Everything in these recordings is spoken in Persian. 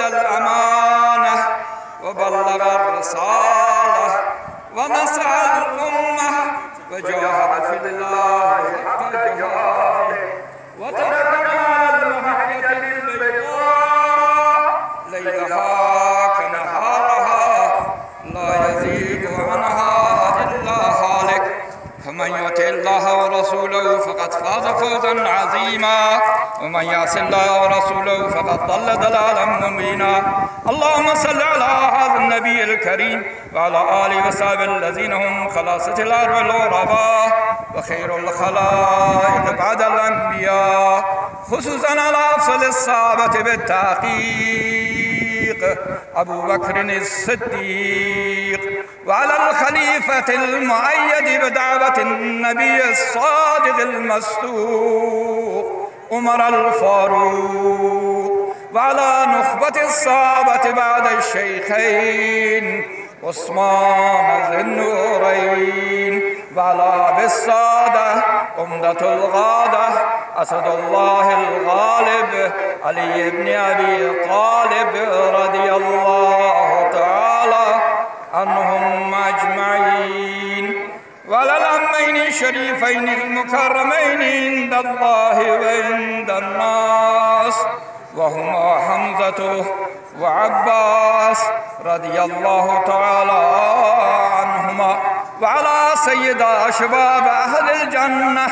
الأمانة وبلغ الرسالة ونصح الأمة وجاهد في الله حق جهاده وتركنا على المحجة البيضاء ليلها كنهارها لا يزيغ عنها إلا هالك فمن يطع الله ورسوله فقد فاز فوزا عظيما ومن يعص الله ورسوله فقد ضل ضلالا مبينا. اللهم صل على هذا النبي الكريم وعلى آله وصحبه الذين هم خلاصة الأرض والغرباء وخير الخلائق بعد الأنبياء، خصوصا على أفضل الصحابة بالتحقيق أبو بكر الصديق، وعلى الخليفة المؤيد بدعوة النبي الصادق المصدوق عمر الفاروق، وعلى نخبة الصحابة بعد الشيخين عثمان ذي النورين، وعلى بالسادة عمدة الغادة أسد الله الغالب علي بن أبي طالب رضي الله تعالى عنهم أجمعين، وعلى الأمين الشريفين المكرمين عند الله وعند الناس وهما حمزة وعباس رضي الله تعالى عنهما، وعلى سيد شباب أهل الجنة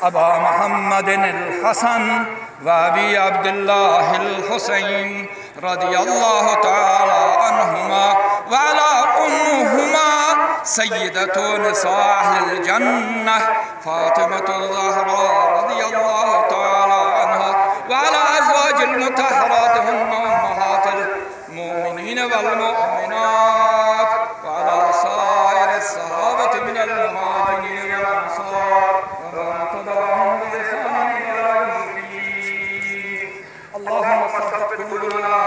أبا محمد الحسن وأبي عبد الله الحسين رضي الله تعالى عنهما، وعلى أمهما سيدة نساء أهل الجنة فاطمة الزهراء رضي الله تعالى عنها، وعلى أزواج المطهرات هم أمهات المؤمنين والمؤمنات، وعلى سائر الصحابة من المهاجرين والأنصار ومن تبعهم بإحسان إلى يوم الدين. اللهم ثبت قلوبنا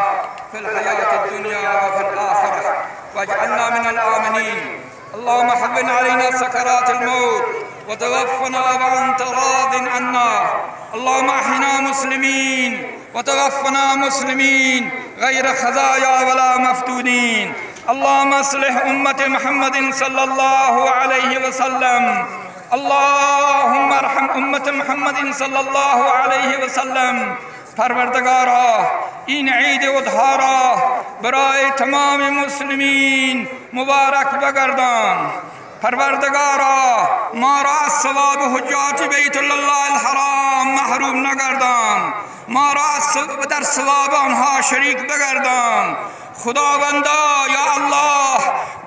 في الحياة الدنيا وفي الآخرة واجعلنا من الآمنين. اللهم حبب علينا سكرات الموت وتوفنا وأنت راض عنا. اللهم احينا مسلمين وتوفنا مسلمين غير خزايا ولا مفتونين. اللهم اصلح أمة محمد صلى الله عليه وسلم. اللهم ارحم أمة محمد صلى الله عليه وسلم. پروردگارا این عید اضحی را برای تمام مسلمین مبارک بگردان. پروردگارا ما را از ثواب حجاج بیت الله الحرام محروم نگردان، ما را در ثواب آنها شریک بگردان. خداوندا یا الله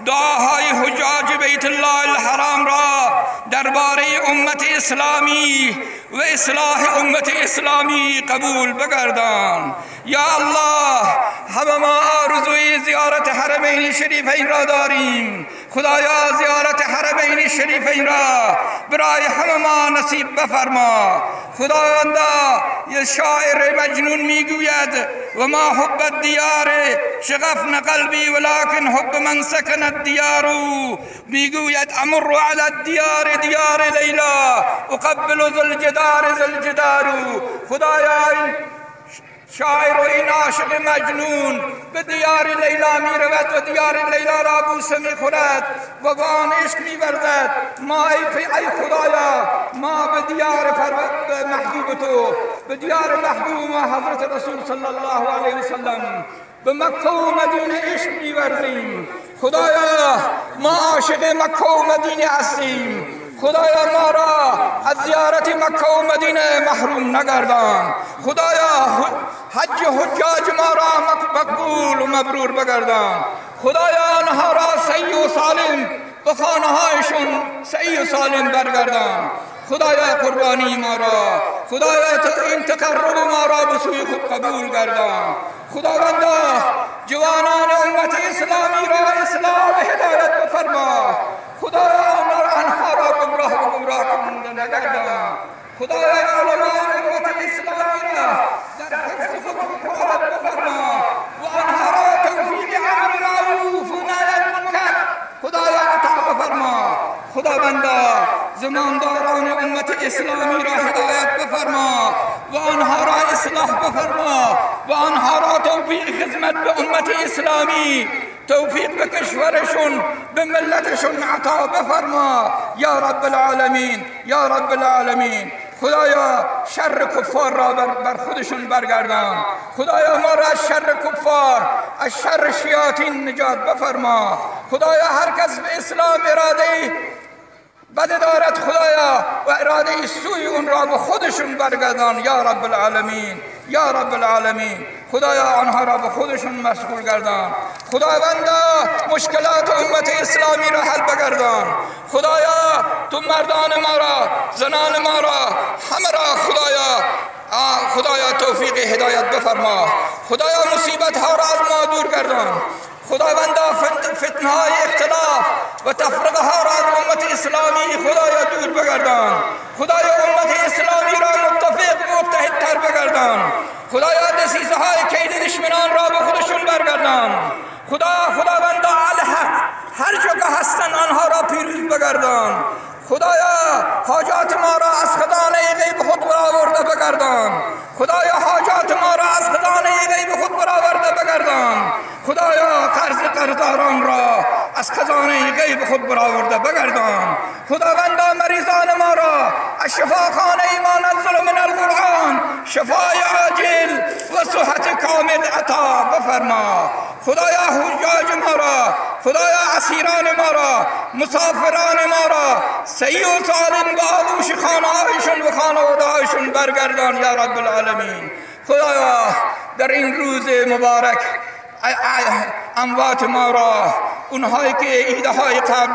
دعاهای حجاج بیت الله الحرام را درباره امت اسلامی و اصلاح امت اسلامی قبول بگردان. یا الله همه ما آرزوی زیارت حرمین شریفین را داریم. خدایا زیارت حرمین شریفین را برای همه ما نصیب بفرما. خداوندا یه شاعر مجنون میگوید و ما حب الدیار شغفن قلبی ولكن حب من سکن الدیار. میگوید امر علی الدیار دیار لیلا اقبل ذو الجدار ذو الجدار. خدایا این شاعر و این عاشق مجنون به دیار لیلا می رود و دیار لیلا را بوسه می خورد و با آن عشق می ورزد. ما ای خدایا ما به دیار محبوب تو، به دیار محبوب ما حضرت رسول صلی الله علیه وسلم به مکه و مدینه عشق می ورزیم. خدایا ما عاشق مکه و مدینه هستیم. خدایا ما را از زیارت مکه و مدینه محروم نگردان. خدایا حج حجاج ما را مقبول و مبرور بگردان. خدایا آنها را صحیح و سالم به خانه هایشون صحیح و سالم برگردان. خدایا قربانی ما را، خدایا این تقرب ما را به سوی خود قبول گردان. خداوندا جوانان امت اسلامی را اصلاح و هدایت بفرما. خدایا آنها را گمراه و گمراه کننده نگردان. خدایا علماء امت اسلامی را در حفظ خود حفاظت بفرما و آنها را توفیق امر معروف و نهی عن منکر خدایا عطا بفرما. خداوندا زمانداران امت اسلامی را هدایت بفرما و آنها را اصلاح بفرما و آنها را توفیق خدمت به امت اسلامی، توفیق به کشورشون، به ملتشون عطا بفرما یا رب العالمین، یا رب العالمین. خدایا شر کفار را بر خودشون برگردان. خدایا ما را از شر کفار، از شر شیاطین نجات بفرما. خدایا هر کس به اسلام اراده بد دارد خدایا و اراده سوی اون را به خودشون برگردان یا رب العالمین، یا رب العالمین. خدایا آنها را به خودشون مشغول گردان. خداوندا مشکلات امت اسلامی را حل بگردان. خدایا تو مردان ما را، زنان ما را، همه را خدایا توفیق هدایت بفرما. خدایا مصیبت ها را از ما دور گردان. خداوندا فتنه های اختلاف و تفرقه ها را از امت اسلامی خدایا دور بگردان. خدایا امت اسلامی را متفق و متحدتر بگردان. خدایا دسیسه های کید دشمنان را به خودشون برگردان. خداوندا الحق هر جا که هستن آنها را پیروز بگردان. خدایا حاجات ما را از خزانه غیب خود برآورده بگردان. خدایا حاجات ما را از خزانه غیب خود برآورده بگردان. خدایا قرضداران را از خزانه غیب خود برآورده بگردان. خداوندا مریضان ما را از شفاخانه ما نزل من القرآن شفای عاجل و صحت کامل عطا بفرما. خدایا حجاج ما را، خدایا اسیران ما را، مسافران ما را صحیح و سالم به آغوش خانه‌هایشون و خانواده‌هایشون برگردان یا رب العالمین. خدایا در این روز مبارک اموات ما را، اونهایی که عیدهای قبل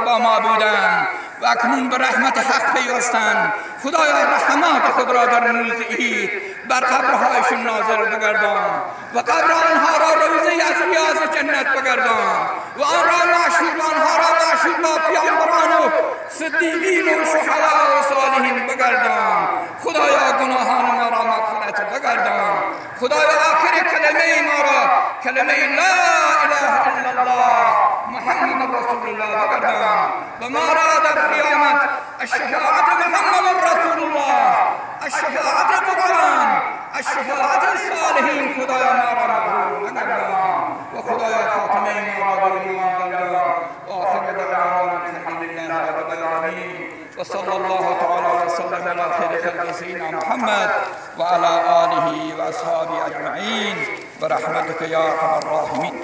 با ما بودند و اکنون به رحمت حق پیوستند، خدایا رحمات خود را در روز عید بر قبرهایشون نازل بگردان و قبر آنها را روضه از ریاض جنت بگردان و آنها را معشوق با پیامبران و صدیقین و شهدا و صالحین بگردان. خدایا گناهان ما را مغفرت بگردان. خدایا آخر کلمه ما را کلمه لا اله الا الله محمد رسول الله بگردان و ما را در قیامت الشفاعت محمد رسول الله، الشفاعت قرآن، الشفاعت صالحین خدایا ما را محروم بگردان و خدایا خاتمه ما را به ایمان بگردان. آخر دعوانا الحمد لله رب العالمین و صلی الله تعالی و سلم علی خیر خلق سیدنا محمد و علی آله و اصحابه اجمعین برحمتك یا ارحم الراحمین.